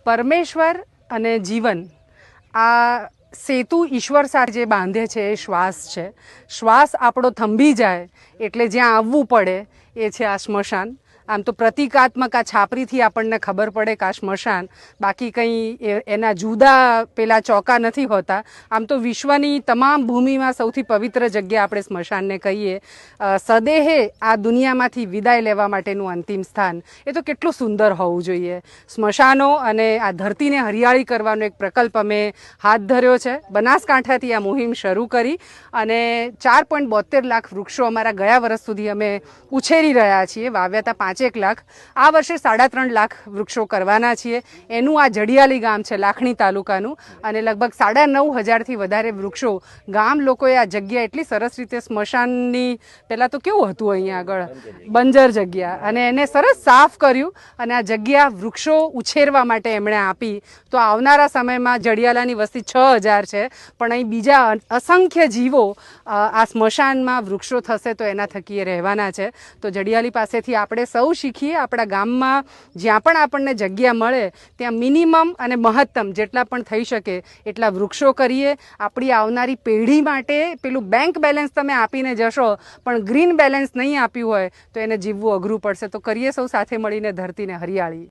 પરમેશ્વર અને જીવન આ સેતુ ઈશ્વર સાથે જે બાંધે છે એ શ્વાસ છે. શ્વાસ આપણો થંભી જાય એટલે જ્યાં આવવું પડે એ છે આ સ્મશાન. આમ તો પ્રતિકાત્મક આ છાપરીથી આપણને ખબર પડે કે આ સ્મશાન, બાકી કંઈ એના જુદા પેલા ચોકા નથી હોતા. આમ તો વિશ્વની તમામ ભૂમિમાં સૌથી પવિત્ર જગ્યા આપણે સ્મશાનને કહીએ. સદેહે આ દુનિયામાંથી વિદાય લેવા માટેનું અંતિમ સ્થાન. એ તો કેટલું સુંદર હોવું જોઈએ. સ્મશાનો અને આ ધરતીને હરિયાળી કરવાનો એક પ્રકલ્પ અમે હાથ ધર્યો છે. બનાસકાંઠાથી આ મુહિમ શરૂ કરી અને 4.72 લાખ વૃક્ષો અમારા ગયા વર્ષ સુધી અમે ઉછેરી રહ્યા છીએ. વાવ્યા હતા 5 લાખ, આ વર્ષે 3.5 લાખ વૃક્ષો કરવાના છીએ. એનું આ જડિયાલી ગામ છે લાખણી તાલુકાનું, અને લગભગ 9,500થી વધારે વૃક્ષો ગામ લોકોએ આ જગ્યા એટલી સરસ રીતે સ્મશાનની પહેલાં તો કેવું હતું અહીંયા આગળ બંજર જગ્યા, અને એને સરસ સાફ કર્યું અને આ જગ્યા વૃક્ષો ઉછેરવા માટે એમણે આપી. તો આવનારા સમયમાં જડિયાલાની વસ્તી 6,000 છે, પણ અહીં બીજા અસંખ્ય જીવો આ સ્મશાનમાં વૃક્ષો થશે તો એના થકી એ રહેવાના છે. તો જડિયાલી પાસેથી આપણે સૌ શીખીએ. આપણા ગામમાં જ્યાં પણ આપણને જગ્યા મળે ત્યાં મિનિમમ અને મહત્તમ જેટલા પણ થઈ શકે એટલા વૃક્ષો કરીએ. આપણી આવનારી પેઢી માટે પેલું બેંક બેલેન્સ તમે આપીને જશો પણ ગ્રીન બેલેન્સ નહીં આપ્યું હોય તો એને જીવવું અઘરું પડશે. તો કરીએ સૌ સાથે મળીને ધરતીને હરિયાળી.